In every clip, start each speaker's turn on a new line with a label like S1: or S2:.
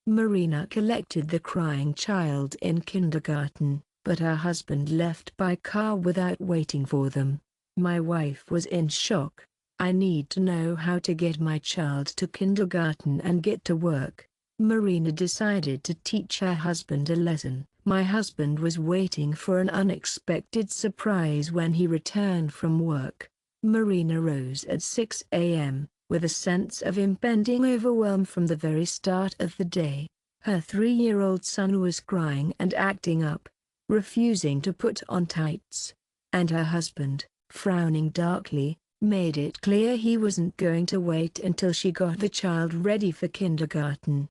S1: Marina collected the crying child in kindergarten, but her husband left by car without waiting for them. My wife was in shock. I need to know how to get my child to kindergarten and get to work. Marina decided to teach her husband a lesson. My husband was waiting for an unexpected surprise when he returned from work. Marina rose at 6 a.m., with a sense of impending overwhelm from the very start of the day. Her 3-year-old son was crying and acting up, refusing to put on tights. And her husband, frowning darkly, made it clear he wasn't going to wait until she got the child ready for kindergarten.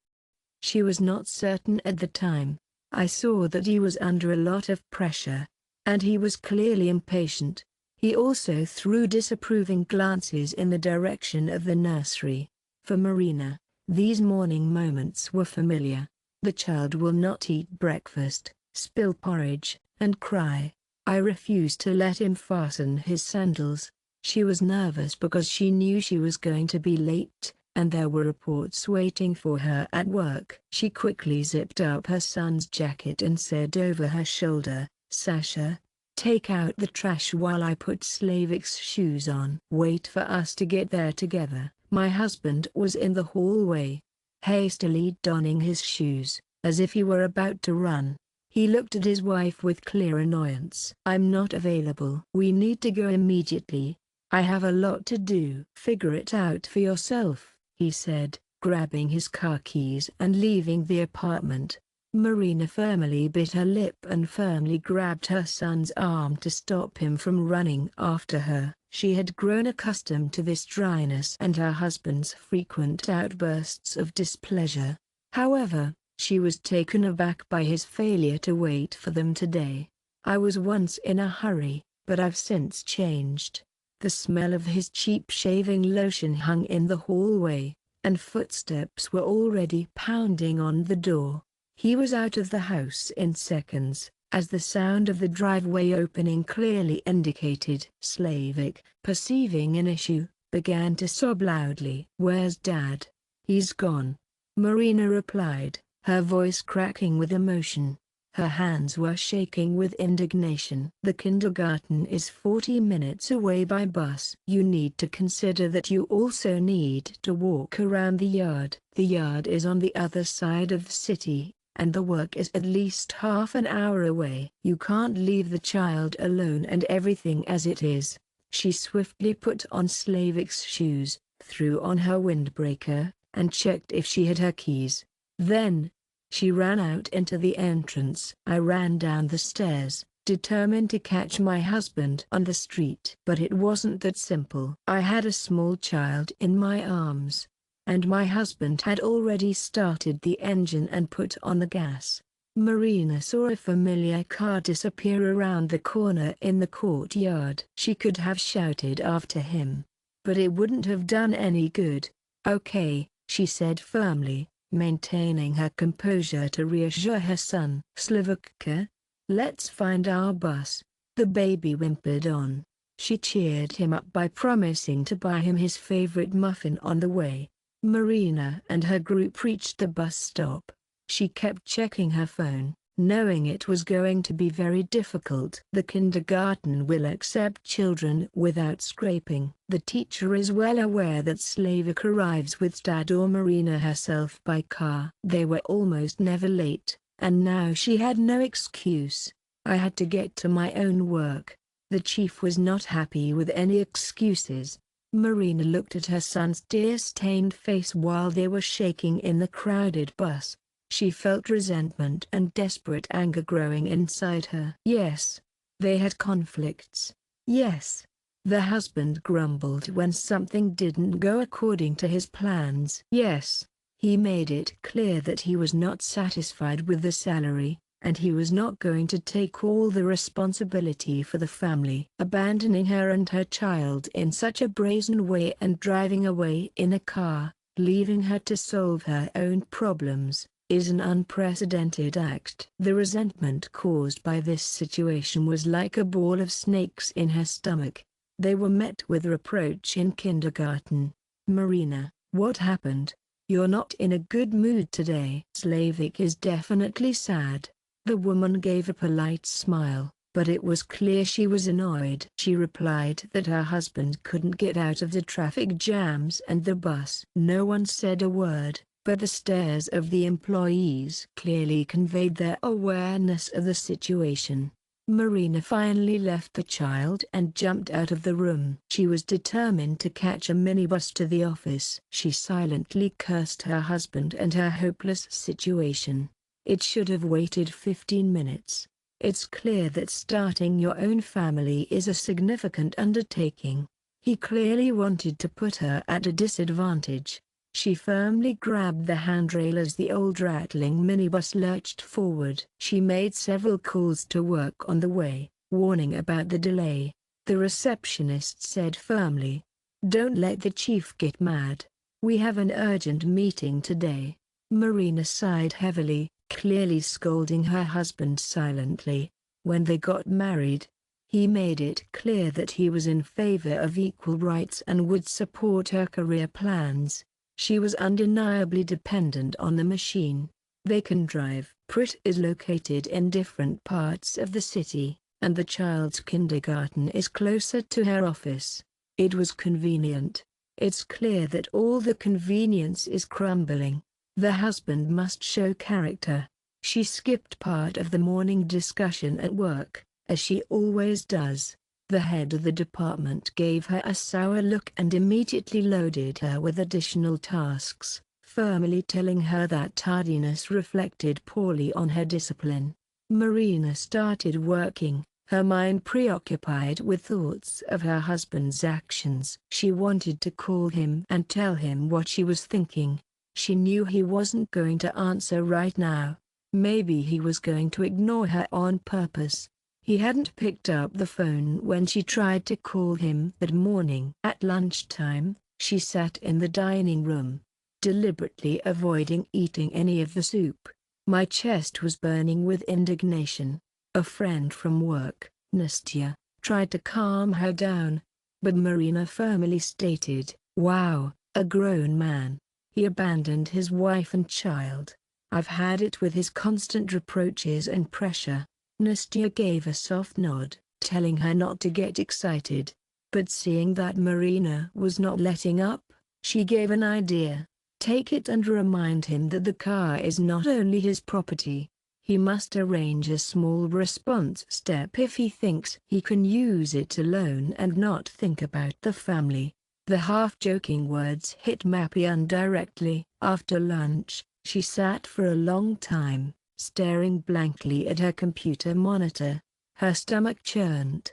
S1: She was not certain at the time. I saw that he was under a lot of pressure, and he was clearly impatient. He also threw disapproving glances in the direction of the nursery. For Marina, these morning moments were familiar. The child will not eat breakfast, spill porridge, and cry. I refused to let him fasten his sandals. She was nervous because she knew she was going to be late, and there were reports waiting for her at work. She quickly zipped up her son's jacket and said over her shoulder, "Sasha, take out the trash while I put Slavik's shoes on." "Wait for us to get there together." My husband was in the hallway, hastily donning his shoes, as if he were about to run. He looked at his wife with clear annoyance. "I'm not available." "We need to go immediately. I have a lot to do." "Figure it out for yourself," he said, grabbing his car keys and leaving the apartment. Marina firmly bit her lip and firmly grabbed her son's arm to stop him from running after her. She had grown accustomed to this dryness and her husband's frequent outbursts of displeasure. However, she was taken aback by his failure to wait for them today. "I was once in a hurry, but I've since changed." The smell of his cheap shaving lotion hung in the hallway, and footsteps were already pounding on the door. He was out of the house in seconds, as the sound of the driveway opening clearly indicated. Slavik, perceiving an issue, began to sob loudly. "Where's Dad?" "He's gone," Marina replied, her voice cracking with emotion. Her hands were shaking with indignation. "The kindergarten is 40 minutes away by bus." "You need to consider that you also need to walk around the yard." "The yard is on the other side of the city, and the work is at least half an hour away." "You can't leave the child alone and everything as it is." She swiftly put on Slavik's shoes, threw on her windbreaker, and checked if she had her keys. Then, she ran out into the entrance. I ran down the stairs, determined to catch my husband on the street. But it wasn't that simple. I had a small child in my arms, and my husband had already started the engine and put on the gas. Marina saw a familiar car disappear around the corner in the courtyard. She could have shouted after him, but it wouldn't have done any good. "Okay," she said firmly, maintaining her composure to reassure her son. "Slavika, let's find our bus," the baby whimpered on. She cheered him up by promising to buy him his favorite muffin on the way. Marina and her group reached the bus stop. She kept checking her phone, knowing it was going to be very difficult. "The kindergarten will accept children without scraping. The teacher is well aware that Slavik arrives with Dad or Marina herself by car." They were almost never late, and now she had no excuse. "I had to get to my own work." The chief was not happy with any excuses. Marina looked at her son's tear-stained face while they were shaking in the crowded bus. She felt resentment and desperate anger growing inside her. Yes, they had conflicts. Yes, the husband grumbled when something didn't go according to his plans. Yes, he made it clear that he was not satisfied with the salary, and he was not going to take all the responsibility for the family. Abandoning her and her child in such a brazen way and driving away in a car, leaving her to solve her own problems, is an unprecedented act. The resentment caused by this situation was like a ball of snakes in her stomach. They were met with reproach in kindergarten. "Marina, what happened?" "You're not in a good mood today." "Slavik is definitely sad." The woman gave a polite smile, but it was clear she was annoyed. She replied that her husband couldn't get out of the traffic jams and the bus. No one said a word, but the stares of the employees clearly conveyed their awareness of the situation. Marina finally left the child and jumped out of the room. She was determined to catch a minibus to the office. She silently cursed her husband and her hopeless situation. It should have waited 15 minutes. It's clear that starting your own family is a significant undertaking. He clearly wanted to put her at a disadvantage. She firmly grabbed the handrail as the old rattling minibus lurched forward. She made several calls to work on the way, warning about the delay. The receptionist said firmly, "Don't let the chief get mad. We have an urgent meeting today." Marina sighed heavily, clearly scolding her husband silently. When they got married, he made it clear that he was in favor of equal rights and would support her career plans. She was undeniably dependent on the machine. They can drive. Prit is located in different parts of the city, and the child's kindergarten is closer to her office. It was convenient. It's clear that all the convenience is crumbling. The husband must show character. She skipped part of the morning discussion at work, as she always does. The head of the department gave her a sour look and immediately loaded her with additional tasks, firmly telling her that tardiness reflected poorly on her discipline. Marina started working, her mind preoccupied with thoughts of her husband's actions. She wanted to call him and tell him what she was thinking. She knew he wasn't going to answer right now. Maybe he was going to ignore her on purpose. He hadn't picked up the phone when she tried to call him that morning. At lunchtime, she sat in the dining room, deliberately avoiding eating any of the soup. My chest was burning with indignation. A friend from work, Nastya, tried to calm her down, but Marina firmly stated, "Wow, a grown man. He abandoned his wife and child. I've had it with his constant reproaches and pressure." Nastya gave a soft nod, telling her not to get excited. But seeing that Marina was not letting up, she gave an idea. "Take it and remind him that the car is not only his property. He must arrange a small response step if he thinks he can use it alone and not think about the family." The half-joking words hit Mapian directly. After lunch, she sat for a long time, staring blankly at her computer monitor. Her stomach churned.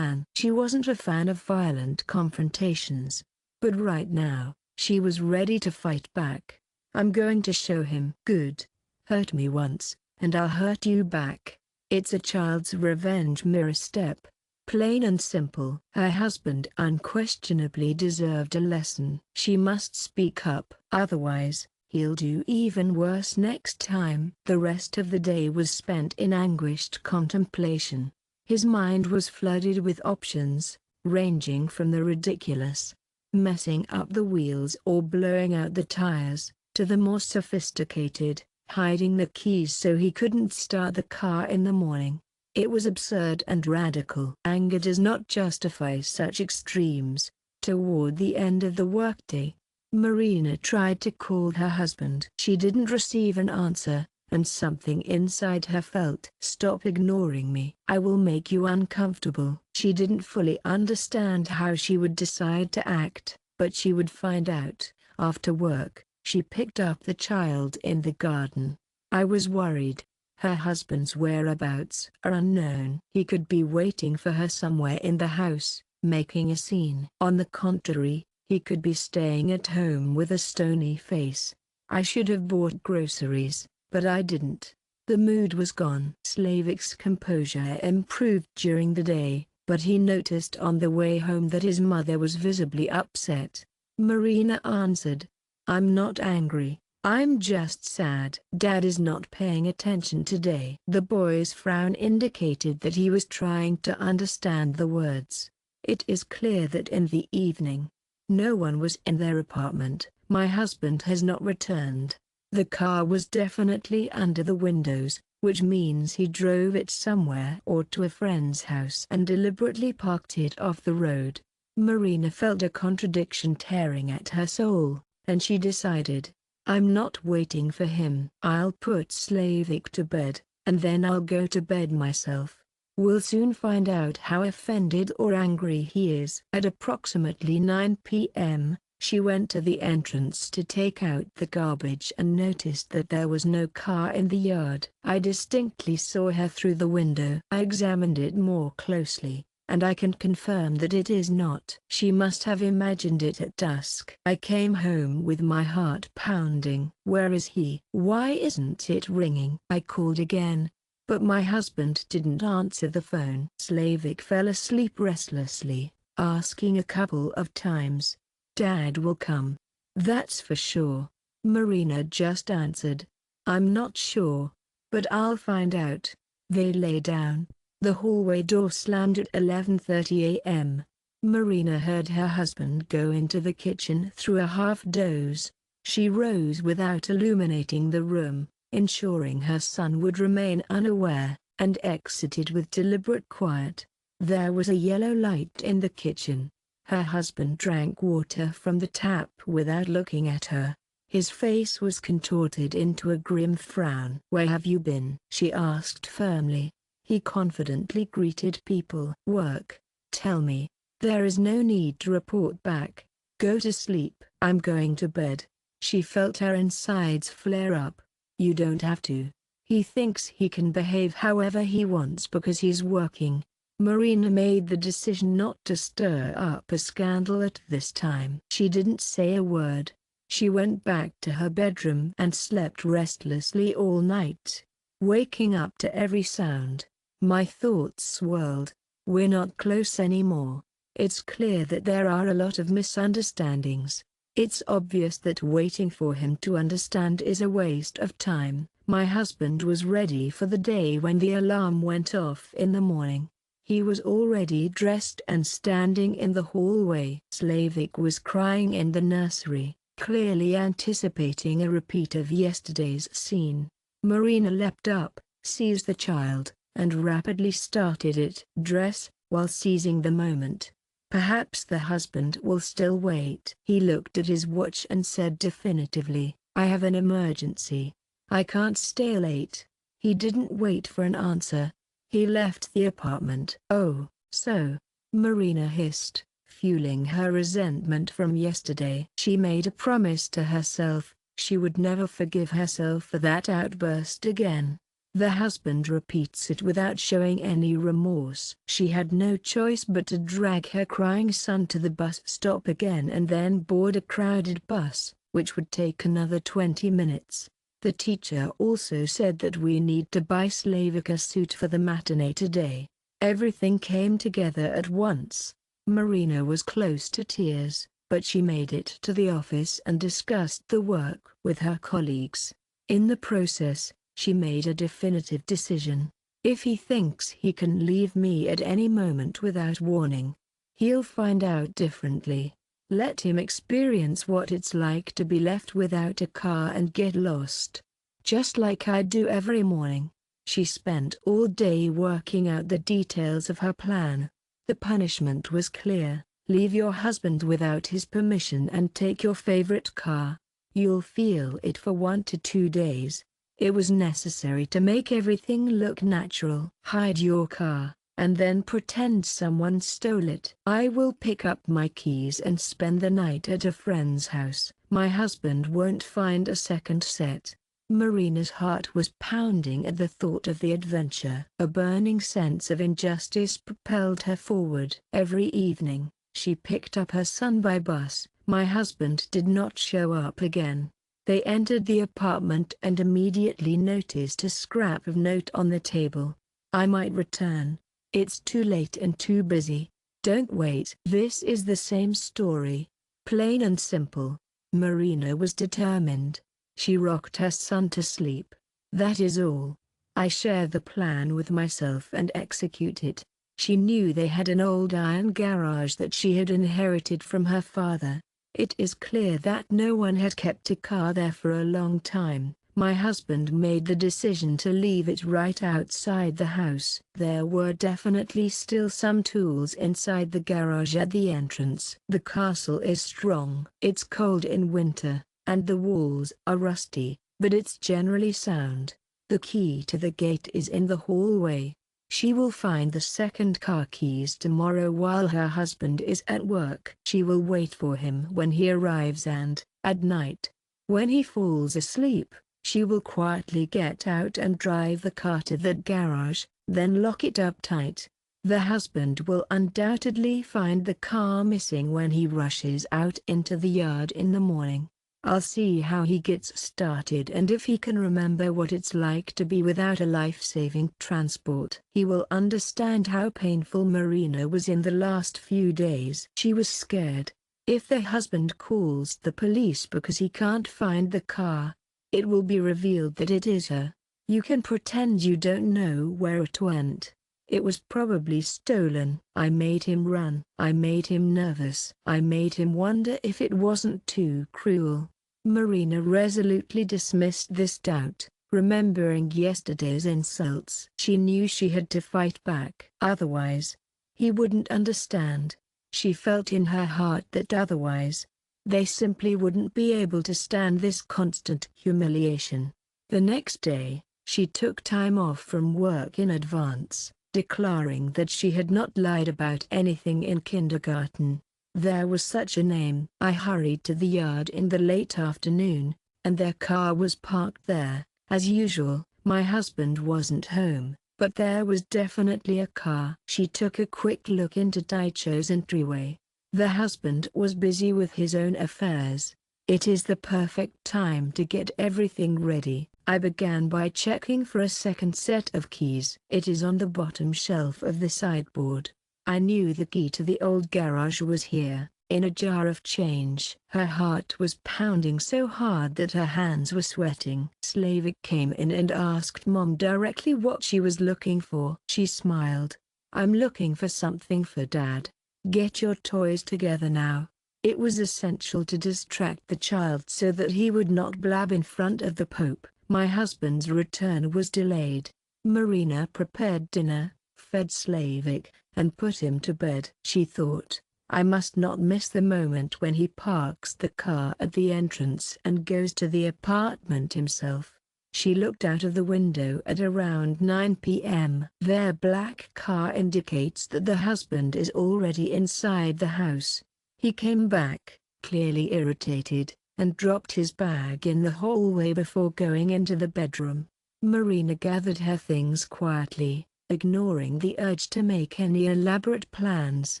S1: She wasn't a fan of violent confrontations, but right now, she was ready to fight back. "I'm going to show him." "Good. Hurt me once, and I'll hurt you back. It's a child's revenge." Mirror step. Plain and simple. Her husband unquestionably deserved a lesson. She must speak up. Otherwise, he'll do even worse next time. The rest of the day was spent in anguished contemplation. His mind was flooded with options, ranging from the ridiculous, messing up the wheels or blowing out the tires, to the more sophisticated, hiding the keys so he couldn't start the car in the morning. It was absurd and radical. Anger does not justify such extremes. Toward the end of the workday, Marina tried to call her husband. She didn't receive an answer, and something inside her felt, "Stop ignoring me. I will make you uncomfortable." She didn't fully understand how she would decide to act, but she would find out. After work, she picked up the child in the garden. "I was worried. Her husband's whereabouts are unknown. He could be waiting for her somewhere in the house, making a scene. On the contrary, he could be staying at home with a stony face. I should have bought groceries, but I didn't." The mood was gone. Slavik's composure improved during the day, but he noticed on the way home that his mother was visibly upset. Marina answered, "I'm not angry. I'm just sad. Dad is not paying attention today." The boy's frown indicated that he was trying to understand the words. It is clear that in the evening, no one was in their apartment, My husband has not returned. The car was definitely under the windows, which means he drove it somewhere or to a friend's house and deliberately parked it off the road. Marina felt a contradiction tearing at her soul, and she decided, I'm not waiting for him. I'll put Slavik to bed, and then I'll go to bed myself. We'll soon find out how offended or angry he is. At approximately 9 p.m., she went to the entrance to take out the garbage and noticed that there was no car in the yard. I distinctly saw her through the window. I examined it more closely, and I can confirm that it is not. She must have imagined it at dusk. I came home with my heart pounding. Where is he? Why isn't it ringing? I called again, but my husband didn't answer the phone. Slavik fell asleep restlessly, asking a couple of times, Dad will come. That's for sure. Marina just answered, I'm not sure, but I'll find out. They lay down. The hallway door slammed at 11:30 a.m. Marina heard her husband go into the kitchen through a half-doze. She rose without illuminating the room, ensuring her son would remain unaware, and exited with deliberate quiet. There was a yellow light in the kitchen. Her husband drank water from the tap without looking at her. His face was contorted into a grim frown. Where have you been? She asked firmly. He confidently greeted people. Work. Tell me. There is no need to report back. Go to sleep. I'm going to bed. She felt her insides flare up. You don't have to. He thinks he can behave however he wants because he's working. Marina made the decision not to stir up a scandal at this time. She didn't say a word. She went back to her bedroom and slept restlessly all night, waking up to every sound. My thoughts swirled. We're not close anymore. It's clear that there are a lot of misunderstandings. It's obvious that waiting for him to understand is a waste of time. My husband was ready for the day when the alarm went off in the morning. He was already dressed and standing in the hallway. Slavik was crying in the nursery, clearly anticipating a repeat of yesterday's scene. Marina leapt up, seized the child, and rapidly started it. Dress, while seizing the moment. Perhaps the husband will still wait. He looked at his watch and said definitively, I have an emergency. I can't stay late. He didn't wait for an answer. He left the apartment. Oh, so, Marina hissed, fueling her resentment from yesterday. She made a promise to herself, she would never forgive herself for that outburst again. The husband repeats it without showing any remorse. She had no choice but to drag her crying son to the bus stop again and then board a crowded bus, which would take another 20 minutes. The teacher also said that we need to buy Slavik a suit for the matinee today. Everything came together at once. Marina was close to tears, but she made it to the office and discussed the work with her colleagues. In the process, she made a definitive decision. If he thinks he can leave me at any moment without warning, he'll find out differently. Let him experience what it's like to be left without a car and get lost. Just like I do every morning. She spent all day working out the details of her plan. The punishment was clear. Leave your husband without his permission and take your favorite car. You'll feel it for 1 to 2 days. It was necessary to make everything look natural. Hide your car, and then pretend someone stole it. I will pick up my keys and spend the night at a friend's house. My husband won't find a second set. Marina's heart was pounding at the thought of the adventure. A burning sense of injustice propelled her forward. Every evening, she picked up her son by bus. My husband did not show up again. They entered the apartment and immediately noticed a scrap of note on the table. I might return. It's too late and too busy. Don't wait. This is the same story. Plain and simple. Marina was determined. She rocked her son to sleep. That is all. I share the plan with myself and execute it. She knew they had an old iron garage that she had inherited from her father. It is clear that no one had kept a car there for a long time. My husband made the decision to leave it right outside the house. There were definitely still some tools inside the garage at the entrance. The castle is strong. It's cold in winter, and the walls are rusty, but it's generally sound. The key to the gate is in the hallway. She will find the second car keys tomorrow while her husband is at work. She will wait for him when he arrives and, at night, when he falls asleep, she will quietly get out and drive the car to that garage, then lock it up tight. The husband will undoubtedly find the car missing when he rushes out into the yard in the morning. I'll see how he gets started and if he can remember what it's like to be without a life-saving transport. He will understand how painful Marina was in the last few days. She was scared. If the husband calls the police because he can't find the car, it will be revealed that it is her. You can pretend you don't know where it went. It was probably stolen. I made him run. I made him nervous. I made him wonder if it wasn't too cruel. Marina resolutely dismissed this doubt, remembering yesterday's insults. She knew she had to fight back. Otherwise, he wouldn't understand. She felt in her heart that otherwise, they simply wouldn't be able to stand this constant humiliation. The next day, she took time off from work in advance, declaring that she had not lied about anything in kindergarten. There was such a name. I hurried to the yard in the late afternoon, and their car was parked there. As usual, my husband wasn't home, but there was definitely a car. She took a quick look into Taicho's entryway. The husband was busy with his own affairs. It is the perfect time to get everything ready. I began by checking for a second set of keys. It is on the bottom shelf of the sideboard. I knew the key to the old garage was here, in a jar of change. Her heart was pounding so hard that her hands were sweating. Slavik came in and asked Mom directly what she was looking for. She smiled. I'm looking for something for Dad. Get your toys together now. It was essential to distract the child so that he would not blab in front of the Pope. My husband's return was delayed. Marina prepared dinner, fed Slavik, and put him to bed. She thought, I must not miss the moment when he parks the car at the entrance and goes to the apartment himself. She looked out of the window at around 9 p.m. Their black car indicates that the husband is already inside the house. He came back, clearly irritated, and dropped his bag in the hallway before going into the bedroom. Marina gathered her things quietly, ignoring the urge to make any elaborate plans.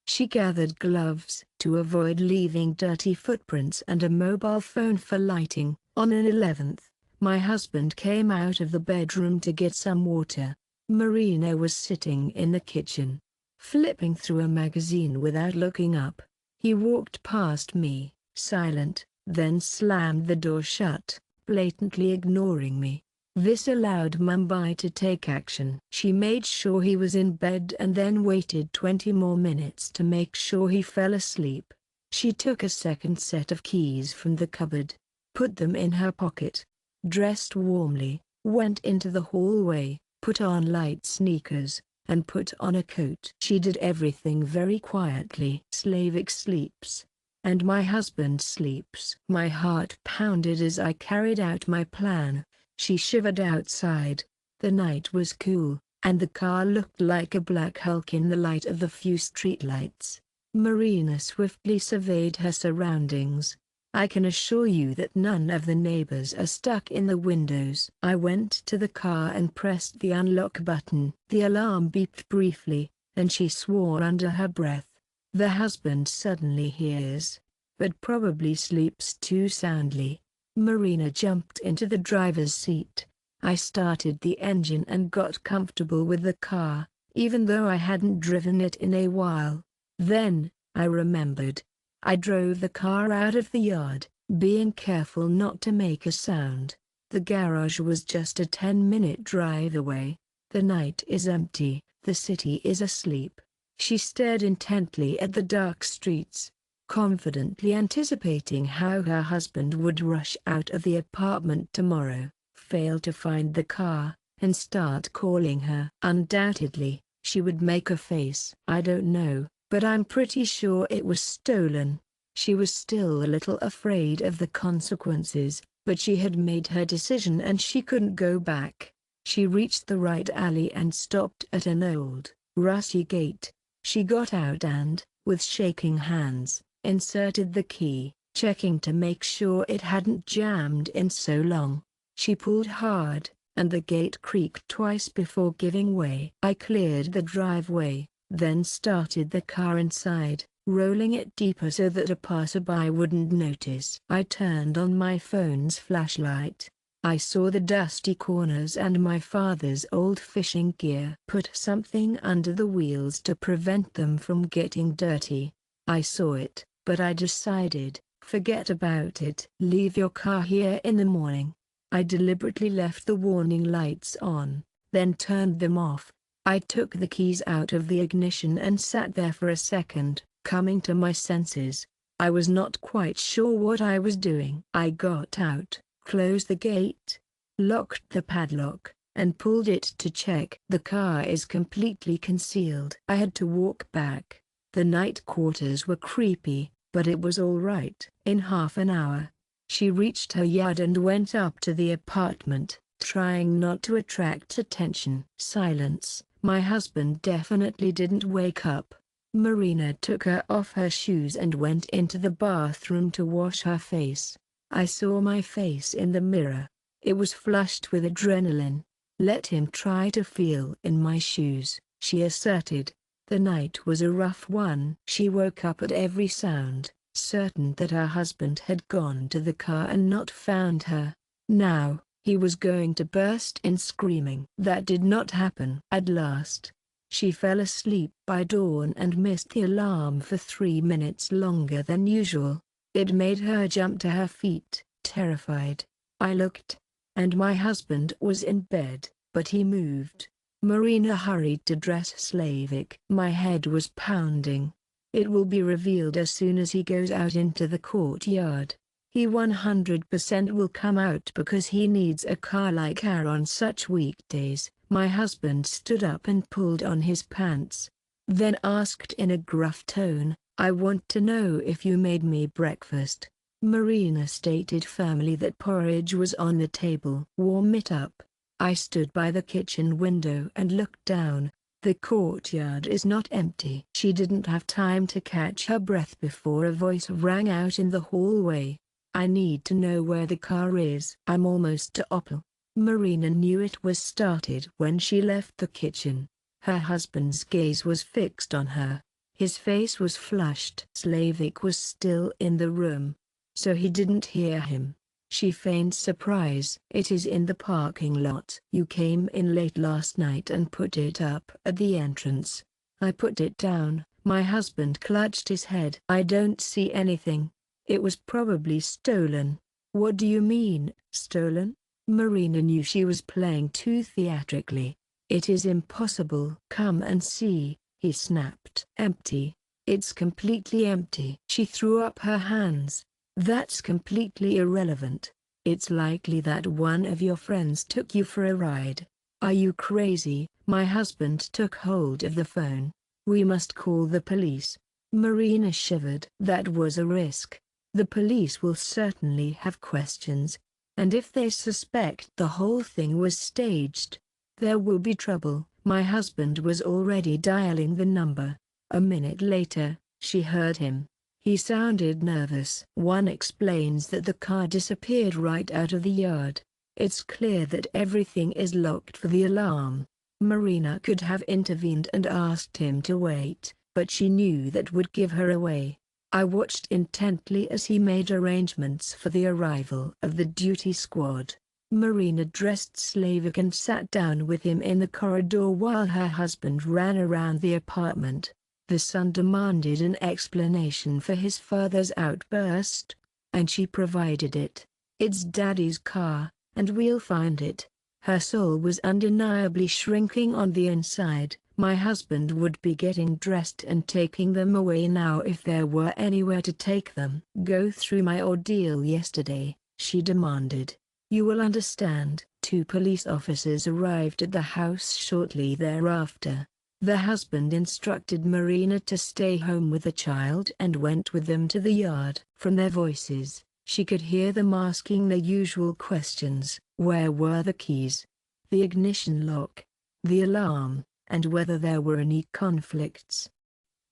S1: She gathered gloves to avoid leaving dirty footprints and a mobile phone for lighting. On an 11th, my husband came out of the bedroom to get some water. Marina was sitting in the kitchen, flipping through a magazine without looking up. He walked past me, silent, then slammed the door shut, blatantly ignoring me. This allowed Mumbai to take action. She made sure he was in bed and then waited 20 more minutes to make sure he fell asleep. She took a second set of keys from the cupboard, put them in her pocket, dressed warmly, went into the hallway, put on light sneakers, and put on a coat. She did everything very quietly. Slavik sleeps, and my husband sleeps. My heart pounded as I carried out my plan. She shivered outside. The night was cool, and the car looked like a black hulk in the light of the few streetlights. Marina swiftly surveyed her surroundings. I can assure you that none of the neighbors are stuck in the windows. I went to the car and pressed the unlock button. The alarm beeped briefly, and she swore under her breath. The husband suddenly hears, but probably sleeps too soundly. Marina jumped into the driver's seat. I started the engine and got comfortable with the car, even though I hadn't driven it in a while. Then, I remembered. I drove the car out of the yard, being careful not to make a sound. The garage was just a 10-minute drive away. The night is empty, the city is asleep. She stared intently at the dark streets. confidently anticipating how her husband would rush out of the apartment tomorrow, fail to find the car, and start calling her. Undoubtedly, she would make a face. "I don't know, but I'm pretty sure it was stolen." She was still a little afraid of the consequences, but she had made her decision and she couldn't go back. She reached the right alley and stopped at an old, rusty gate. She got out and, with shaking hands, inserted the key, checking to make sure it hadn't jammed in so long. She pulled hard, and the gate creaked twice before giving way. I cleared the driveway, then started the car inside, rolling it deeper so that a passerby wouldn't notice. I turned on my phone's flashlight. I saw the dusty corners and my father's old fishing gear. Put something under the wheels to prevent them from getting dirty. I saw it, but I decided, forget about it. Leave your car here in the morning. I deliberately left the warning lights on, then turned them off. I took the keys out of the ignition and sat there for a second, coming to my senses. I was not quite sure what I was doing. I got out, closed the gate, locked the padlock, and pulled it to check. The car is completely concealed. I had to walk back. The night quarters were creepy, but it was all right. In half an hour, she reached her yard and went up to the apartment, trying not to attract attention. Silence. My husband definitely didn't wake up. Marina took her off her shoes and went into the bathroom to wash her face. I saw my face in the mirror. It was flushed with adrenaline. "Let him try to feel in my shoes," she asserted. The night was a rough one. She woke up at every sound, certain that her husband had gone to the car and not found her. Now, he was going to burst in screaming. That did not happen. At last, she fell asleep by dawn and missed the alarm for 3 minutes longer than usual. It made her jump to her feet, terrified. I looked, and my husband was in bed, but he moved. Marina hurried to dress Slavik. My head was pounding. It will be revealed as soon as he goes out into the courtyard. He 100% will come out because he needs a car like her on such weekdays. My husband stood up and pulled on his pants. Then asked in a gruff tone, "I want to know if you made me breakfast." Marina stated firmly that porridge was on the table. "Warm it up." I stood by the kitchen window and looked down. The courtyard is not empty. She didn't have time to catch her breath before a voice rang out in the hallway. "I need to know where the car is. I'm almost to Opel." Marina knew it was started when she left the kitchen. Her husband's gaze was fixed on her. His face was flushed. Slavik was still in the room, so he didn't hear him. She feigned surprise. "It is in the parking lot. You came in late last night and put it up at the entrance." I put it down. My husband clutched his head. "I don't see anything. It was probably stolen." "What do you mean, stolen?" Marina knew she was playing too theatrically. "It is impossible." "Come and see," he snapped. "Empty. It's completely empty." She threw up her hands. "That's completely irrelevant. It's likely that one of your friends took you for a ride." "Are you crazy?" My husband took hold of the phone. "We must call the police." Marina shivered. "That was a risk. The police will certainly have questions, and if they suspect the whole thing was staged, there will be trouble." My husband was already dialing the number. A minute later, she heard him. He sounded nervous. "One explains that the car disappeared right out of the yard. It's clear that everything is locked for the alarm." Marina could have intervened and asked him to wait, but she knew that would give her away. I watched intently as he made arrangements for the arrival of the duty squad. Marina dressed Slavik and sat down with him in the corridor while her husband ran around the apartment. The son demanded an explanation for his father's outburst, and she provided it. "It's Daddy's car, and we'll find it." Her soul was undeniably shrinking on the inside. My husband would be getting dressed and taking them away now if there were anywhere to take them. Go through my ordeal yesterday, she demanded. You will understand. 2 police officers arrived at the house shortly thereafter. The husband instructed Marina to stay home with the child and went with them to the yard. From their voices, she could hear them asking the usual questions: where were the keys, the ignition lock, the alarm, and whether there were any conflicts.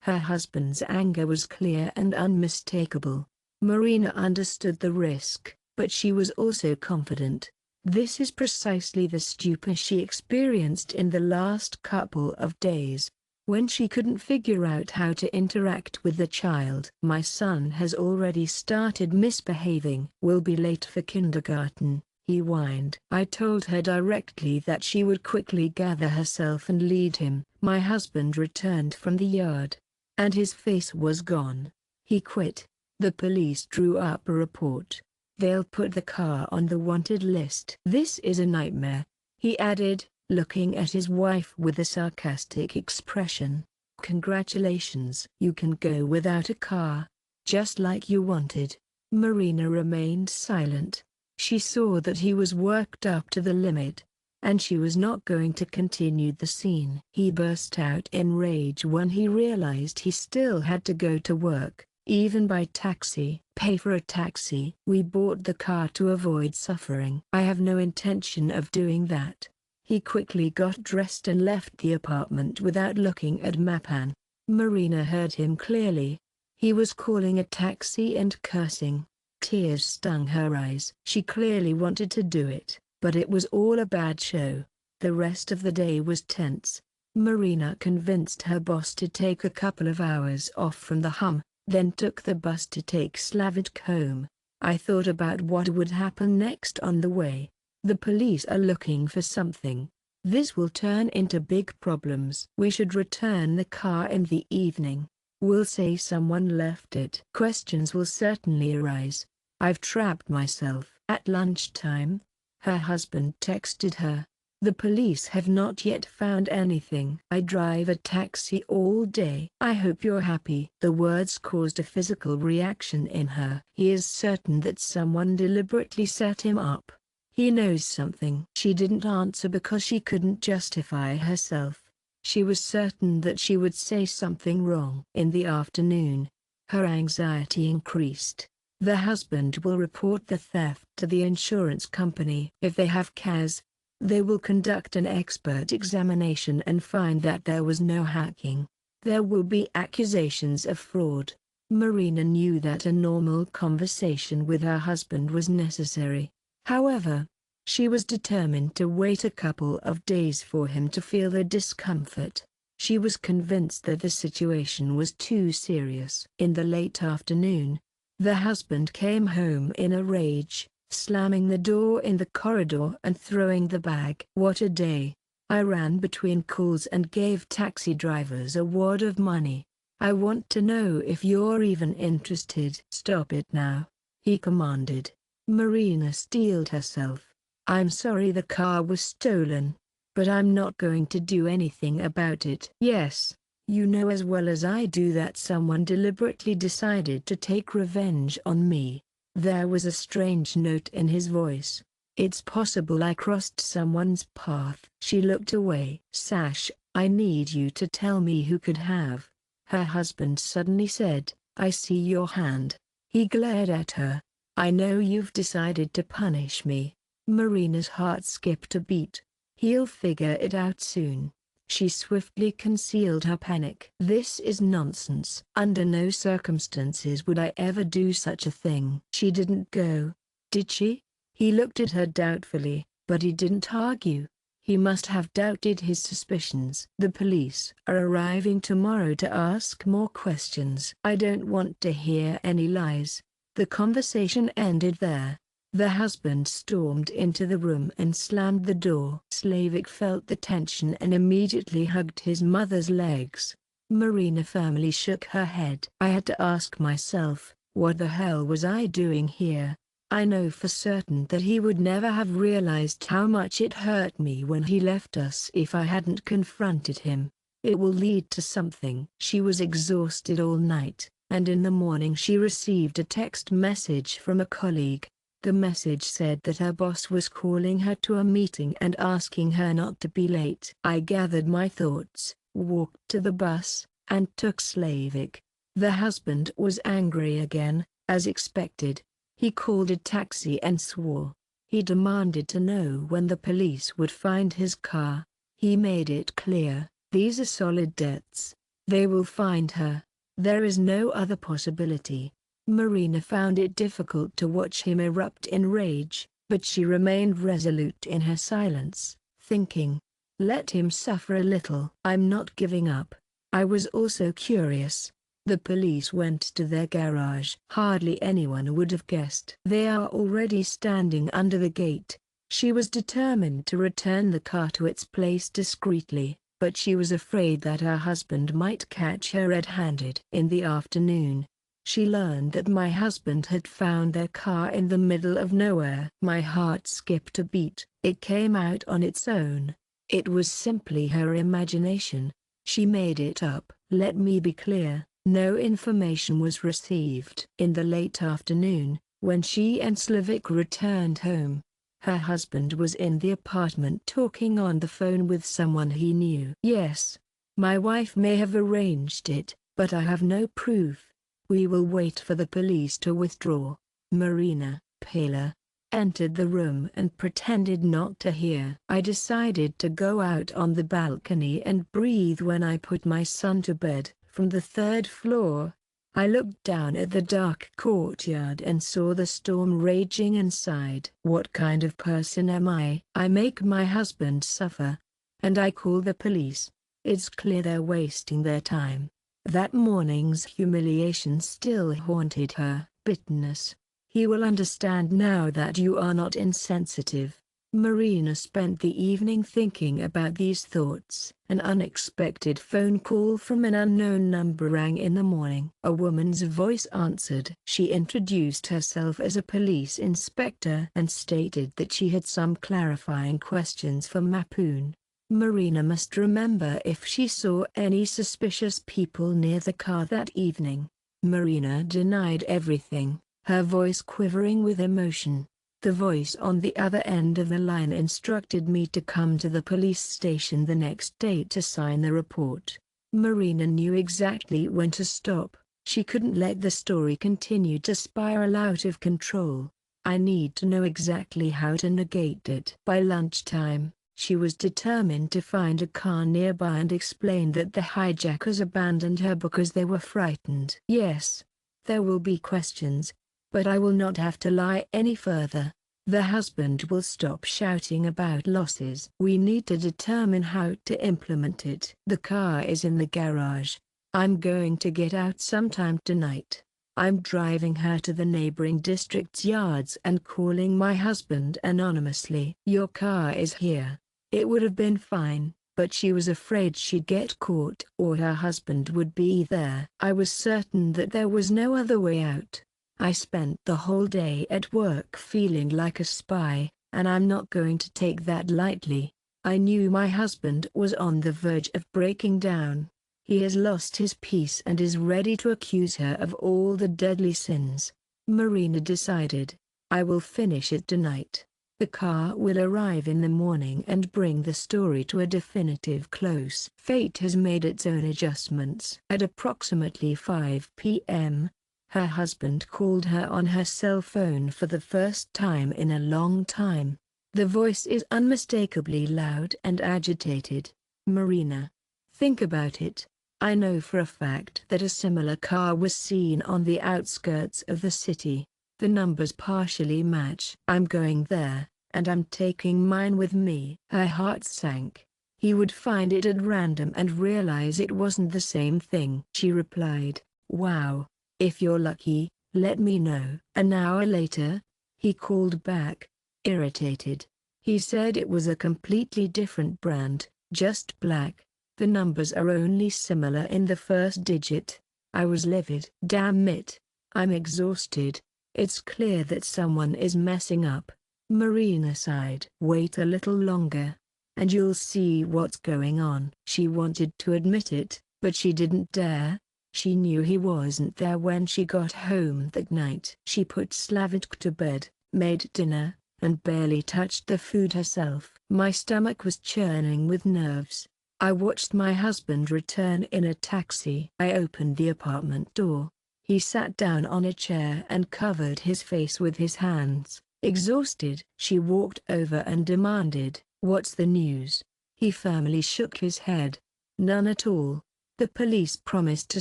S1: Her husband's anger was clear and unmistakable. Marina understood the risk, but she was also confident. This is precisely the stupor she experienced in the last couple of days, when she couldn't figure out how to interact with the child. My son has already started misbehaving. Will be late for kindergarten, he whined. I told her directly that she would quickly gather herself and lead him. My husband returned from the yard, and his face was gone. He quit. The police drew up a report. They'll put the car on the wanted list. This is a nightmare, he added, looking at his wife with a sarcastic expression. Congratulations. You can go without a car, just like you wanted. Marina remained silent. She saw that he was worked up to the limit, and she was not going to continue the scene. He burst out in rage when he realized he still had to go to work, even by taxi. Pay for a taxi. We bought the car to avoid suffering. I have no intention of doing that. He quickly got dressed and left the apartment without looking at Mapan. Marina heard him clearly. He was calling a taxi and cursing. Tears stung her eyes. She clearly wanted to do it, but it was all a bad show. The rest of the day was tense. Marina convinced her boss to take a couple of hours off from the hum, then took the bus to take Slavic home. I thought about what would happen next on the way. The police are looking for something. This will turn into big problems. We should return the car in the evening. We'll say someone left it. Questions will certainly arise. I've trapped myself. At lunchtime, her husband texted her. The police have not yet found anything. I drive a taxi all day. I hope you're happy. The words caused a physical reaction in her. He is certain that someone deliberately set him up. He knows something. She didn't answer because she couldn't justify herself. She was certain that she would say something wrong. In the afternoon, her anxiety increased. The husband will report the theft to the insurance company. If they have CAS, they will conduct an expert examination and find that there was no hacking. There will be accusations of fraud. Marina knew that a normal conversation with her husband was necessary. However, she was determined to wait a couple of days for him to feel the discomfort. She was convinced that the situation was too serious. In the late afternoon, the husband came home in a rage, slamming the door in the corridor and throwing the bag. What a day. I ran between calls and gave taxi drivers a wad of money. I want to know if you're even interested. Stop it now, he commanded. Marina steeled herself. I'm sorry the car was stolen, but I'm not going to do anything about it. Yes, you know as well as I do that someone deliberately decided to take revenge on me. There was a strange note in his voice. It's possible I crossed someone's path. She looked away. Sash, I need you to tell me who could have. Her husband suddenly said, I see your hand. He glared at her. I know you've decided to punish me. Marina's heart skipped a beat. He'll figure it out soon. She swiftly concealed her panic. This is nonsense. Under no circumstances would I ever do such a thing. She didn't go, did she? He looked at her doubtfully, but he didn't argue. He must have doubted his suspicions. The police are arriving tomorrow to ask more questions. I don't want to hear any lies. The conversation ended there. The husband stormed into the room and slammed the door. Slavic felt the tension and immediately hugged his mother's legs. Marina firmly shook her head. I had to ask myself, what the hell was I doing here? I know for certain that he would never have realized how much it hurt me when he left us if I hadn't confronted him. It will lead to something. She was exhausted all night, and in the morning she received a text message from a colleague. The message said that her boss was calling her to a meeting and asking her not to be late. I gathered my thoughts, walked to the bus, and took Slavik. The husband was angry again, as expected. He called a taxi and swore. He demanded to know when the police would find his car. He made it clear, these are solid debts. They will find her. There is no other possibility. Marina found it difficult to watch him erupt in rage, but she remained resolute in her silence, thinking, let him suffer a little. I'm not giving up. I was also curious. The police went to their garage. Hardly anyone would have guessed. They are already standing under the gate. She was determined to return the car to its place discreetly, but she was afraid that her husband might catch her red-handed. In the afternoon, she learned that my husband had found their car in the middle of nowhere. My heart skipped a beat. It came out on its own. It was simply her imagination. She made it up. Let me be clear, no information was received. In the late afternoon, when she and Slavik returned home, her husband was in the apartment talking on the phone with someone he knew. Yes, my wife may have arranged it, but I have no proof. We will wait for the police to withdraw. Marina, paler, entered the room and pretended not to hear. I decided to go out on the balcony and breathe when I put my son to bed. From the third floor, I looked down at the dark courtyard and saw the storm raging inside. What kind of person am I? I make my husband suffer, and I call the police. It's clear they're wasting their time. That morning's humiliation still haunted her. Bitterness. He will understand now that you are not insensitive. Marina spent the evening thinking about these thoughts. An unexpected phone call from an unknown number rang in the morning. A woman's voice answered. She introduced herself as a police inspector and stated that she had some clarifying questions for Mapoon. Marina must remember if she saw any suspicious people near the car that evening. Marina denied everything, her voice quivering with emotion. The voice on the other end of the line instructed me to come to the police station the next day to sign the report. Marina knew exactly when to stop. She couldn't let the story continue to spiral out of control. I need to know exactly how to negate it. By lunchtime, she was determined to find a car nearby and explain that the hijackers abandoned her because they were frightened. Yes, there will be questions, but I will not have to lie any further. The husband will stop shouting about losses. We need to determine how to implement it. The car is in the garage. I'm going to get out sometime tonight. I'm driving her to the neighboring district's yards and calling my husband anonymously. Your car is here. It would have been fine, but she was afraid she'd get caught or her husband would be there. I was certain that there was no other way out. I spent the whole day at work feeling like a spy, and I'm not going to take that lightly. I knew my husband was on the verge of breaking down. He has lost his peace and is ready to accuse her of all the deadly sins. Marina decided, I will finish it tonight. The car will arrive in the morning and bring the story to a definitive close. Fate has made its own adjustments. At approximately 5 p.m., her husband called her on her cell phone for the first time in a long time. The voice is unmistakably loud and agitated. Marina, think about it. I know for a fact that a similar car was seen on the outskirts of the city. The numbers partially match. I'm going there, and I'm taking mine with me. Her heart sank. He would find it at random and realize it wasn't the same thing. She replied, wow. If you're lucky, let me know. An hour later, he called back, irritated. He said it was a completely different brand, just black. The numbers are only similar in the first digit. I was livid. Damn it. I'm exhausted. It's clear that someone is messing up. Marina sighed. Wait a little longer. and you'll see what's going on." She wanted to admit it, but she didn't dare. She knew he wasn't there when she got home that night. She put Slavic to bed, made dinner, and barely touched the food herself. My stomach was churning with nerves. I watched my husband return in a taxi. I opened the apartment door. He sat down on a chair and covered his face with his hands, exhausted. She walked over and demanded, "What's the news?" He firmly shook his head. "None at all. The police promised to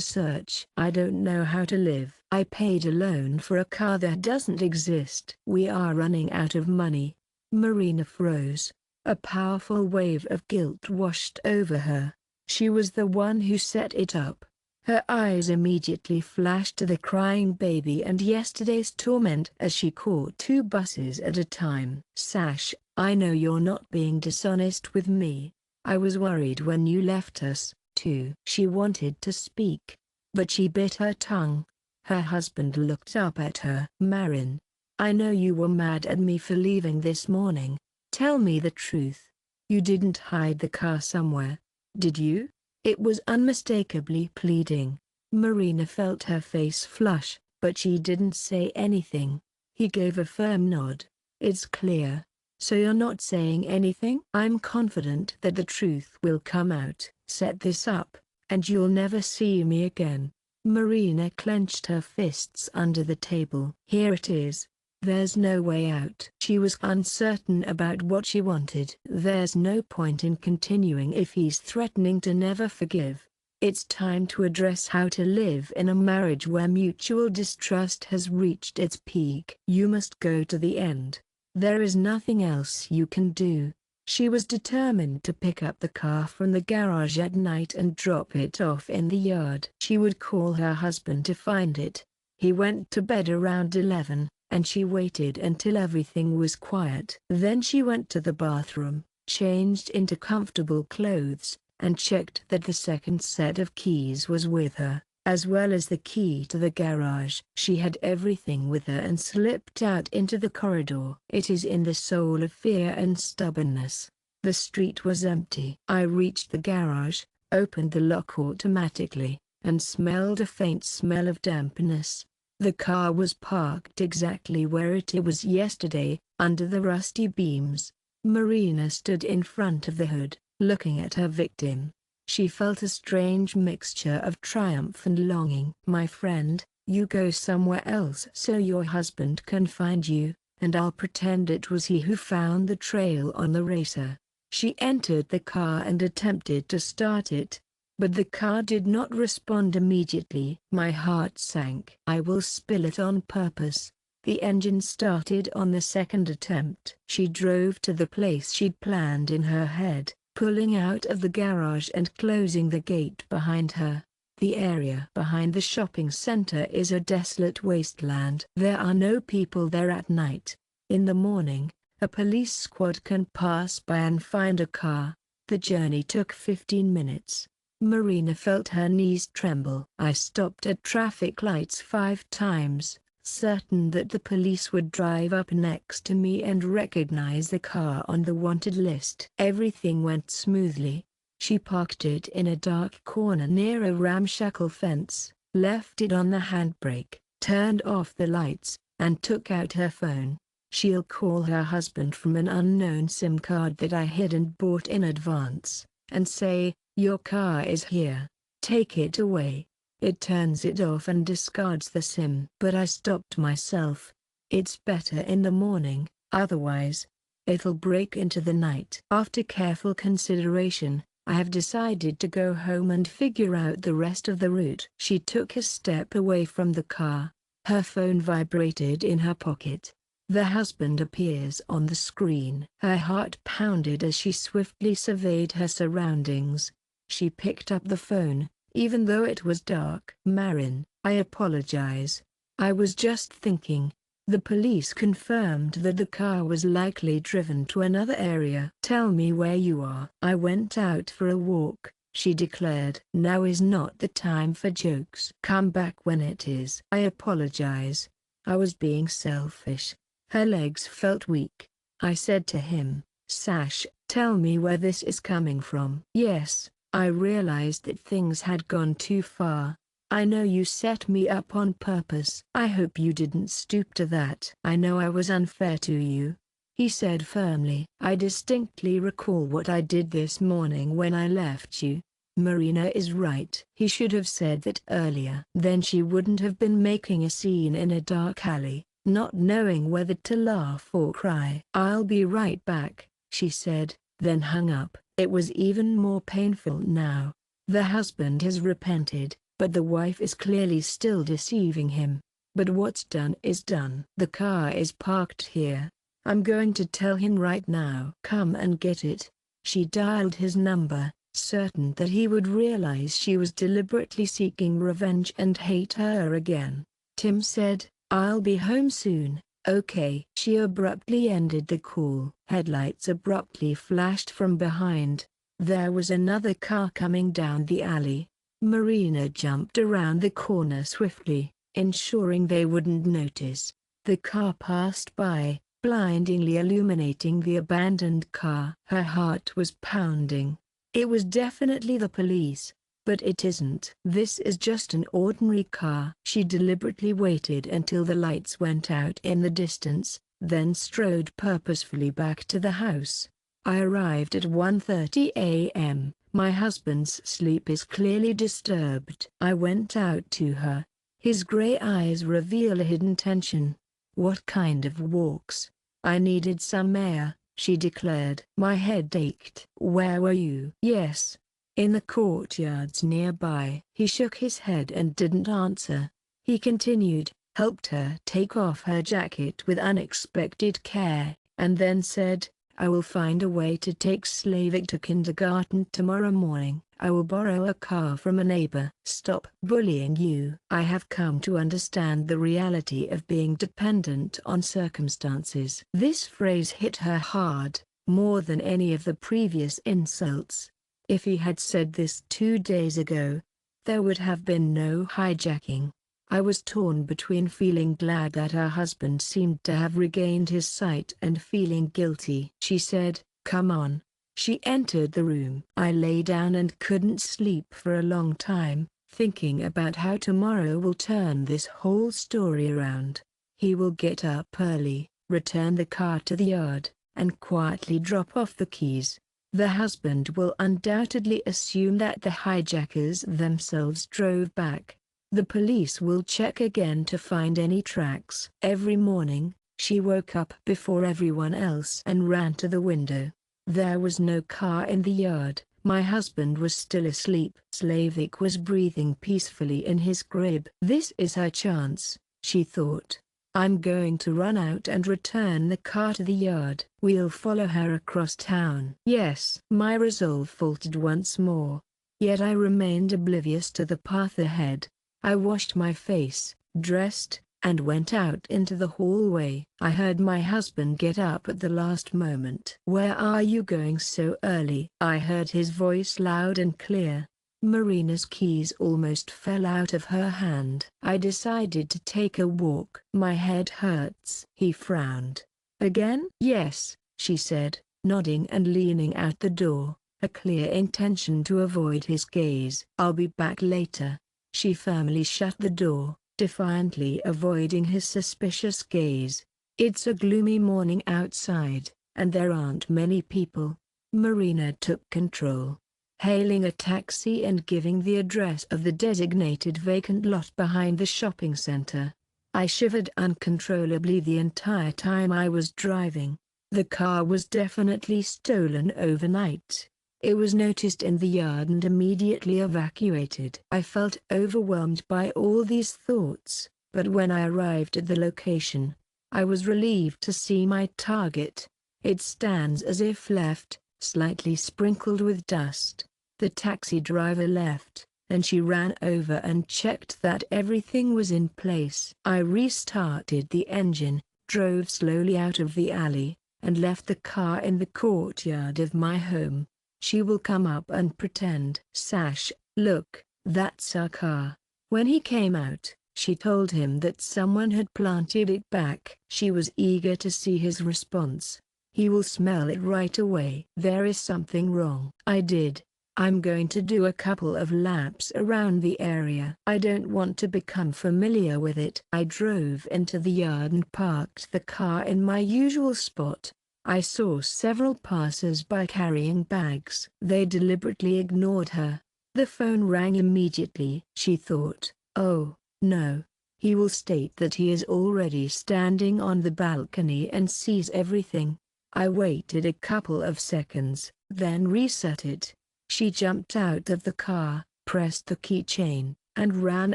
S1: search." "I don't know how to live. I paid a loan for a car that doesn't exist. We are running out of money." Marina froze. A powerful wave of guilt washed over her. She was the one who set it up. Her eyes immediately flashed to the crying baby and yesterday's torment as she caught 2 buses at a time. "Sash, I know you're not being dishonest with me. I was worried when you left us, too." She wanted to speak, but she bit her tongue. Her husband looked up at her. "Marin, I know you were mad at me for leaving this morning. Tell me the truth. You didn't hide the car somewhere, did you?" It was unmistakably pleading. Marina felt her face flush, but she didn't say anything. He gave a firm nod. "It's clear. So you're not saying anything?" "I'm confident that the truth will come out. Set this up, and you'll never see me again." Marina clenched her fists under the table. "Here it is. There's no way out." She was uncertain about what she wanted. "There's no point in continuing if he's threatening to never forgive. It's time to address how to live in a marriage where mutual distrust has reached its peak. You must go to the end. There is nothing else you can do." She was determined to pick up the car from the garage at night and drop it off in the yard. She would call her husband to find it. He went to bed around 11, and she waited until everything was quiet. Then she went to the bathroom, changed into comfortable clothes, and checked that the second set of keys was with her, as well as the key to the garage. She had everything with her and slipped out into the corridor. It is in the soul of fear and stubbornness. The street was empty. I reached the garage, opened the lock automatically, and smelled a faint smell of dampness. The car was parked exactly where it was yesterday, under the rusty beams. Marina stood in front of the hood, looking at her victim. She felt a strange mixture of triumph and longing. "My friend, you go somewhere else so your husband can find you, and I'll pretend it was he who found the trail on the racer." She entered the car and attempted to start it, but the car did not respond immediately. My heart sank. "I will spill it on purpose." The engine started on the second attempt. She drove to the place she'd planned in her head, pulling out of the garage and closing the gate behind her. The area behind the shopping center is a desolate wasteland. There are no people there at night. In the morning, a police squad can pass by and find a car. The journey took 15 minutes. Marina felt her knees tremble. I stopped at traffic lights 5 times, certain that the police would drive up next to me and recognize the car on the wanted list. Everything went smoothly. She parked it in a dark corner near a ramshackle fence, left it on the handbrake, turned off the lights, and took out her phone. She'll call her husband from an unknown SIM card that I hid and bought in advance, and say, "Your car is here. Take it away." It turns it off and discards the SIM. But I stopped myself. It's better in the morning, otherwise, it'll break into the night. After careful consideration, I have decided to go home and figure out the rest of the route. She took a step away from the car. Her phone vibrated in her pocket. The husband appears on the screen. Her heart pounded as she swiftly surveyed her surroundings. She picked up the phone, even though it was dark. "Marin, I apologize. I was just thinking. The police confirmed that the car was likely driven to another area." "Tell me where you are." "I went out for a walk," she declared. "Now is not the time for jokes. Come back when it is." "I apologize. I was being selfish." Her legs felt weak. I said to him, Sash, tell me where this is coming from. Yes, I realized that things had gone too far. I know you set me up on purpose. I hope you didn't stoop to that. I know I was unfair to you, he said firmly. I distinctly recall what I did this morning when I left you. Marina is right. He should have said that earlier. Then she wouldn't have been making a scene in a dark alley, not knowing whether to laugh or cry. I'll be right back, she said, then hung up. It was even more painful now. The husband has repented, but the wife is clearly still deceiving him. But what's done is done. The car is parked here. I'm going to tell him right now. Come and get it. She dialed his number, certain that he would realize she was deliberately seeking revenge and hate her again. Tim said, I'll be home soon, okay. She abruptly ended the call. Headlights abruptly flashed from behind. There was another car coming down the alley. Marina jumped around the corner swiftly, ensuring they wouldn't notice. The car passed by, blindingly illuminating the abandoned car. Her heart was pounding. It was definitely the police, but it isn't. This is just an ordinary car. She deliberately waited until the lights went out in the distance, then strode purposefully back to the house. I arrived at 1:30 a.m. My husband's sleep is clearly disturbed. I went out to her. His gray eyes reveal a hidden tension. What kind of walks? I needed some air, she declared. My head ached. Where were you? Yes. In the courtyards nearby. He shook his head and didn't answer. He continued, helped her take off her jacket with unexpected care, and then said, I will find a way to take Slavik to kindergarten tomorrow morning. I will borrow a car from a neighbor. Stop bullying you. I have come to understand the reality of being dependent on circumstances. This phrase hit her hard, more than any of the previous insults. If he had said this 2 days ago, there would have been no hijacking. I was torn between feeling glad that her husband seemed to have regained his sight and feeling guilty. She said, come on. She entered the room. I lay down and couldn't sleep for a long time, thinking about how tomorrow will turn this whole story around. He will get up early, return the car to the yard, and quietly drop off the keys. The husband will undoubtedly assume that the hijackers themselves drove back. The police will check again to find any tracks. Every morning, she woke up before everyone else and ran to the window. There was no car in the yard. My husband was still asleep. Slavik was breathing peacefully in his crib. This is her chance, she thought. I'm going to run out and return the car to the yard. We'll follow her across town. Yes. My resolve faltered once more. Yet I remained oblivious to the path ahead. I washed my face, dressed, and went out into the hallway. I heard my husband get up at the last moment. Where are you going so early? I heard his voice loud and clear. Marina's keys almost fell out of her hand. I decided to take a walk. My head hurts. He frowned. Again? Yes, she said, nodding and leaning out the door, a clear intention to avoid his gaze. I'll be back later. She firmly shut the door, defiantly avoiding his suspicious gaze. It's a gloomy morning outside, and there aren't many people. Marina took control. Hailing a taxi and giving the address of the designated vacant lot behind the shopping center. I shivered uncontrollably the entire time I was driving. The car was definitely stolen overnight. It was noticed in the yard and immediately evacuated. I felt overwhelmed by all these thoughts, but when I arrived at the location, I was relieved to see my target. It stands as if left, slightly sprinkled with dust. The taxi driver left, and she ran over and checked that everything was in place. I restarted the engine, drove slowly out of the alley, and left the car in the courtyard of my home. She will come up and pretend. Sash, look, that's our car. When he came out, she told him that someone had planted it back. She was eager to see his response. He will smell it right away. There is something wrong. I did. I'm going to do a couple of laps around the area. I don't want to become familiar with it. I drove into the yard and parked the car in my usual spot. I saw several passers-by carrying bags. They deliberately ignored her. The phone rang immediately. She thought, oh, no. He will state that he is already standing on the balcony and sees everything. I waited a couple of seconds, then reset it. She jumped out of the car, pressed the keychain, and ran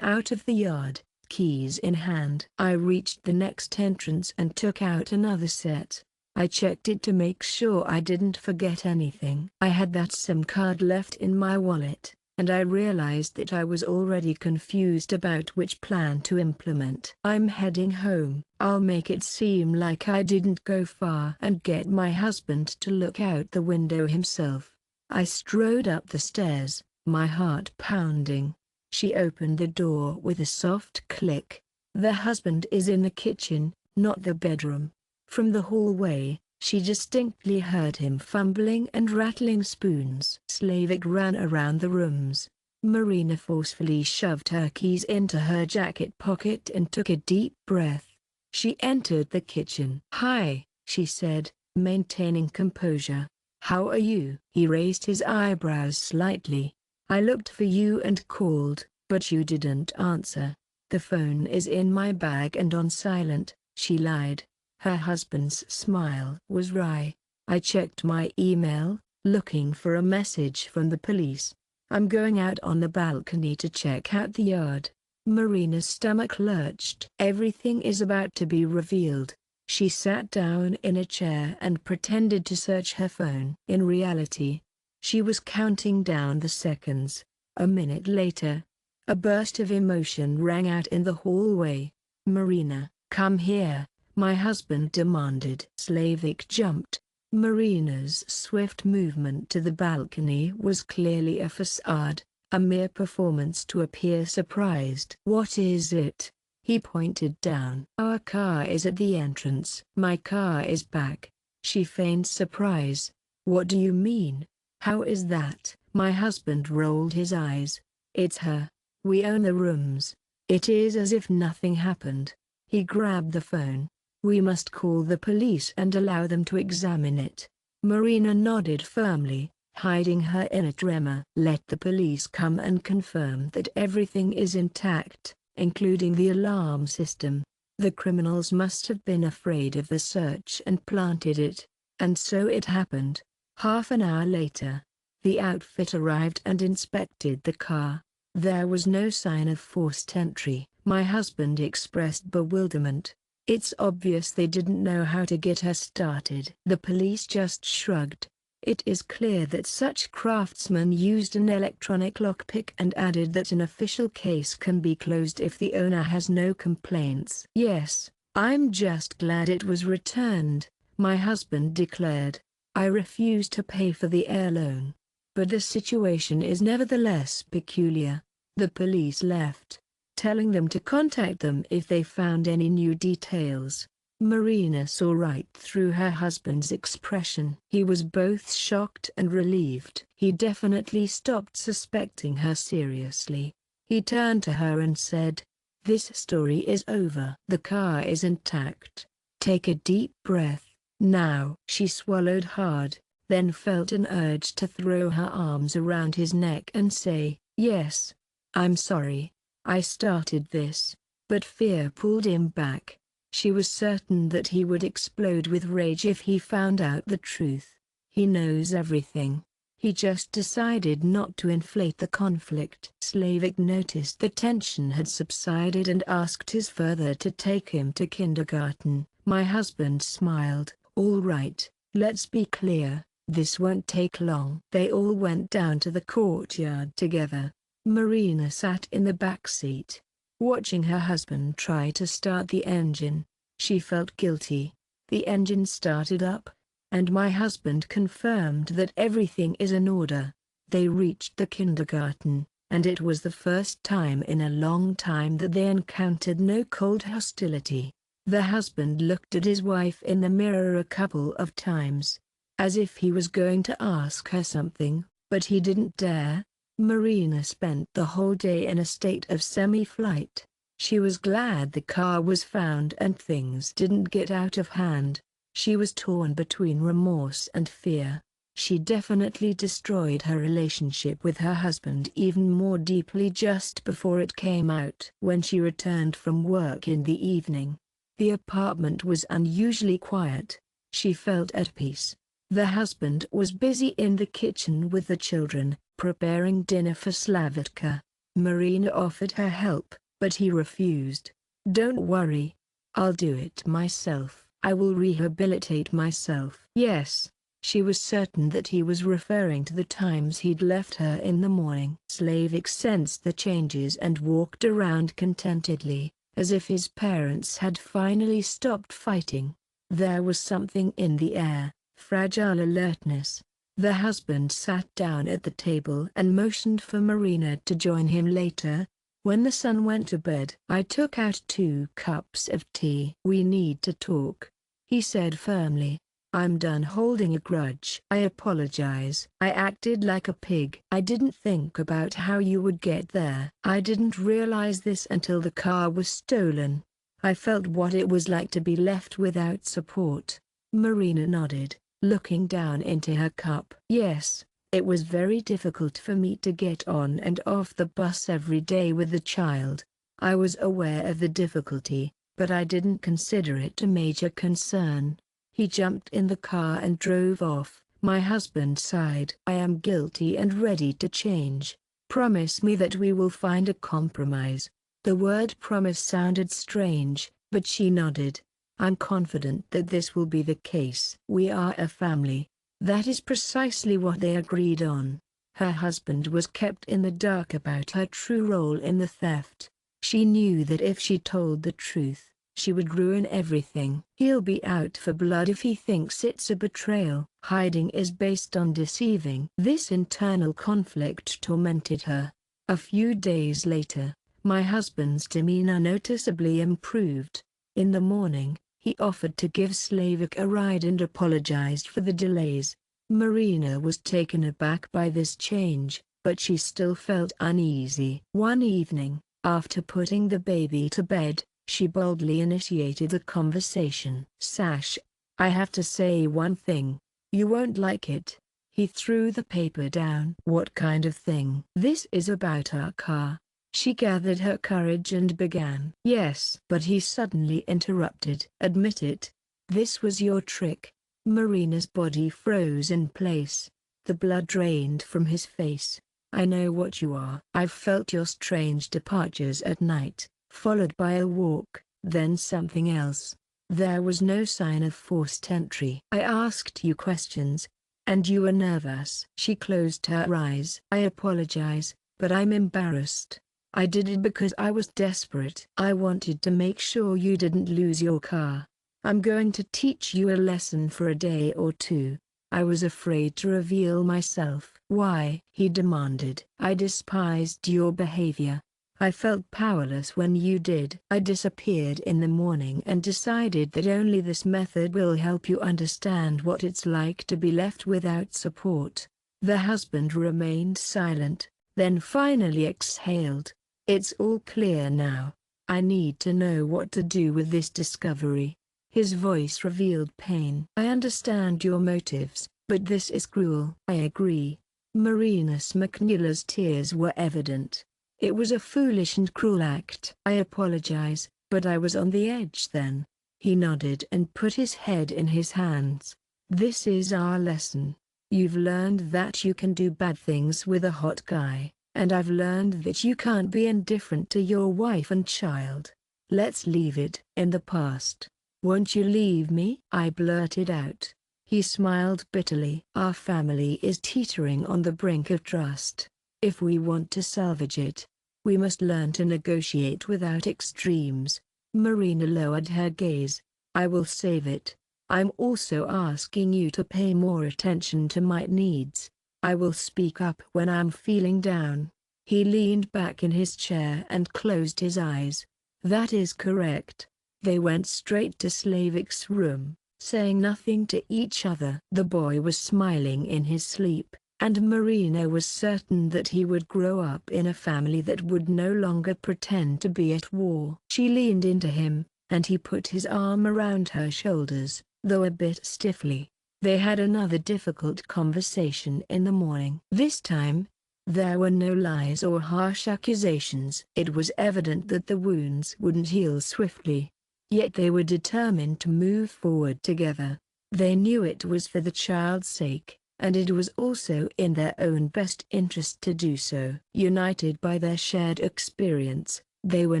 S1: out of the yard, keys in hand. I reached the next entrance and took out another set. I checked it to make sure I didn't forget anything. I had that SIM card left in my wallet, and I realized that I was already confused about which plan to implement. I'm heading home. I'll make it seem like I didn't go far and get my husband to look out the window himself. I strode up the stairs, my heart pounding. She opened the door with a soft click. The husband is in the kitchen, not the bedroom. From the hallway, she distinctly heard him fumbling and rattling spoons. Slavic ran around the rooms. Marina forcefully shoved her keys into her jacket pocket and took a deep breath. She entered the kitchen. "Hi," she said, maintaining composure. "How are you?" He raised his eyebrows slightly. "I looked for you and called, but you didn't answer." "The phone is in my bag and on silent," she lied. Her husband's smile was wry. "I checked my email, looking for a message from the police. I'm going out on the balcony to check out the yard." Marina's stomach lurched. Everything is about to be revealed. She sat down in a chair and pretended to search her phone. In reality, she was counting down the seconds. A minute later, a burst of emotion rang out in the hallway. "Marina, come here," my husband demanded. Slavic jumped. Marina's swift movement to the balcony was clearly a facade, a mere performance to appear surprised. "What is it?" He pointed down. "Our car is at the entrance." "My car is back." She feigned surprise. "What do you mean? How is that?" My husband rolled his eyes. "It's her. We own the rooms." It is as if nothing happened. He grabbed the phone. "We must call the police and allow them to examine it." Marina nodded firmly, hiding her inner tremor. "Let the police come and confirm that everything is intact, including the alarm system. The criminals must have been afraid of the search and planted it." And so it happened. Half an hour later, the outfit arrived and inspected the car. There was no sign of forced entry. My husband expressed bewilderment. "It's obvious they didn't know how to get her started." The police just shrugged. "It is clear that such craftsmen used an electronic lockpick," and added that an official case can be closed if the owner has no complaints. "Yes, I'm just glad it was returned," my husband declared. "I refuse to pay for the air loan. But the situation is nevertheless peculiar." The police left, telling them to contact them if they found any new details. Marina saw right through her husband's expression. He was both shocked and relieved. He definitely stopped suspecting her seriously. He turned to her and said, "This story is over. The car is intact. Take a deep breath, now." She swallowed hard, then felt an urge to throw her arms around his neck and say, "Yes, I'm sorry. I started this." But fear pulled him back. She was certain that he would explode with rage if he found out the truth. He knows everything. He just decided not to inflate the conflict. Slavic noticed the tension had subsided and asked his father to take him to kindergarten. My husband smiled. "All right, let's be clear, this won't take long." They all went down to the courtyard together. Marina sat in the back seat, watching her husband try to start the engine. She felt guilty. The engine started up, and my husband confirmed that everything is in order. They reached the kindergarten, and it was the first time in a long time that they encountered no cold hostility. The husband looked at his wife in the mirror a couple of times, as if he was going to ask her something, but he didn't dare. Marina spent the whole day in a state of semi-flight. She was glad the car was found and things didn't get out of hand. She was torn between remorse and fear. She definitely destroyed her relationship with her husband even more deeply just before it came out. When she returned from work in the evening, the apartment was unusually quiet. She felt at peace. The husband was busy in the kitchen with the children, preparing dinner for Slavitka. Marina offered her help, but he refused. "Don't worry. I'll do it myself. I will rehabilitate myself." Yes. She was certain that he was referring to the times he'd left her in the morning. Slavik sensed the changes and walked around contentedly, as if his parents had finally stopped fighting. There was something in the air, fragile alertness. The husband sat down at the table and motioned for Marina to join him later. When the son went to bed, I took out 2 cups of tea. "We need to talk," he said firmly. "I'm done holding a grudge." "I apologize. I acted like a pig. I didn't think about how you would get there. I didn't realize this until the car was stolen. I felt what it was like to be left without support." Marina nodded, looking down into her cup. "Yes, it was very difficult for me to get on and off the bus every day with the child. I was aware of the difficulty, but I didn't consider it a major concern." He jumped in the car and drove off. My husband sighed. "I am guilty and ready to change. Promise me that we will find a compromise." The word promise sounded strange, but she nodded. "I'm confident that this will be the case. We are a family." That is precisely what they agreed on. Her husband was kept in the dark about her true role in the theft. She knew that if she told the truth, she would ruin everything. He'll be out for blood if he thinks it's a betrayal. Hiding is based on deceiving. This internal conflict tormented her. A few days later, my husband's demeanor noticeably improved. In the morning, he offered to give Slavik a ride and apologized for the delays. Marina was taken aback by this change, but she still felt uneasy. One evening, after putting the baby to bed, she boldly initiated the conversation. "Sash, I have to say one thing. You won't like it." He threw the paper down. "What kind of thing?" "This is about our car." She gathered her courage and began. "Yes." But he suddenly interrupted. "Admit it. This was your trick." Marina's body froze in place. The blood drained from his face. "I know what you are. I've felt your strange departures at night, followed by a walk, then something else. There was no sign of forced entry. I asked you questions, and you were nervous." She closed her eyes. "I apologize, but I'm embarrassed. I did it because I was desperate. I wanted to make sure you didn't lose your car. I'm going to teach you a lesson for a day or 2. I was afraid to reveal myself." "Why?" he demanded. "I despised your behavior. I felt powerless when you did. I disappeared in the morning and decided that only this method will help you understand what it's like to be left without support." The husband remained silent, then finally exhaled. "It's all clear now. I need to know what to do with this discovery." His voice revealed pain. "I understand your motives, but this is cruel." "I agree." Marina Smoknila's tears were evident. "It was a foolish and cruel act." "I apologize, but I was on the edge then." He nodded and put his head in his hands. "This is our lesson. You've learned that you can do bad things with a hot guy, and I've learned that you can't be indifferent to your wife and child. Let's leave it in the past. Won't you leave me?" I blurted out. He smiled bitterly. "Our family is teetering on the brink of trust. If we want to salvage it, we must learn to negotiate without extremes." Marina lowered her gaze. "I will save it. I'm also asking you to pay more attention to my needs. I will speak up when I'm feeling down." He leaned back in his chair and closed his eyes. "That is correct. They went straight to Slavik's room, saying nothing to each other. The boy was smiling in his sleep, and Marina was certain that he would grow up in a family that would no longer pretend to be at war. She leaned into him, and he put his arm around her shoulders, though a bit stiffly. They had another difficult conversation in the morning. This time, there were no lies or harsh accusations. It was evident that the wounds wouldn't heal swiftly. Yet they were determined to move forward together. They knew it was for the child's sake, and it was also in their own best interest to do so. United by their shared experience, they were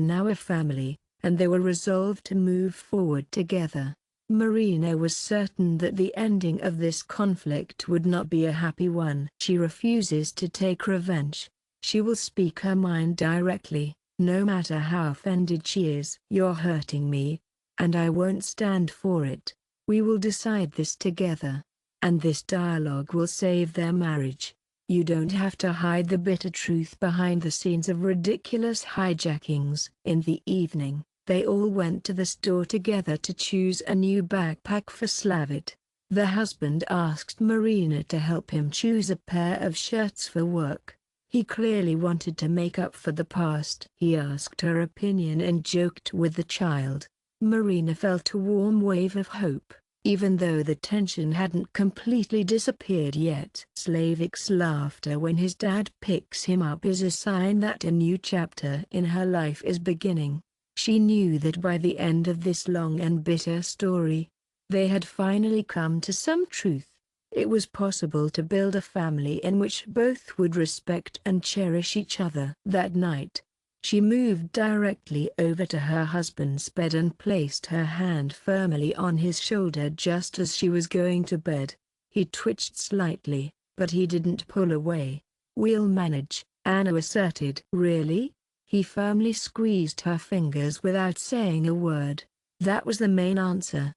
S1: now a family, and they were resolved to move forward together. Marina was certain that the ending of this conflict would not be a happy one. She refuses to take revenge. She will speak her mind directly, no matter how offended she is. "You're hurting me, and I won't stand for it. We will decide this together. And this dialogue will save their marriage. You don't have to hide the bitter truth behind the scenes of ridiculous hijackings." In the evening, they all went to the store together to choose a new backpack for Slavit. The husband asked Marina to help him choose a pair of shirts for work. He clearly wanted to make up for the past. He asked her opinion and joked with the child. Marina felt a warm wave of hope, even though the tension hadn't completely disappeared yet. Slavik's laughter when his dad picks him up is a sign that a new chapter in her life is beginning. She knew that by the end of this long and bitter story, they had finally come to some truth. It was possible to build a family in which both would respect and cherish each other. That night, she moved directly over to her husband's bed and placed her hand firmly on his shoulder just as she was going to bed. He twitched slightly, but he didn't pull away. "We'll manage," Anna asserted. "Really?" He firmly squeezed her fingers without saying a word. That was the main answer.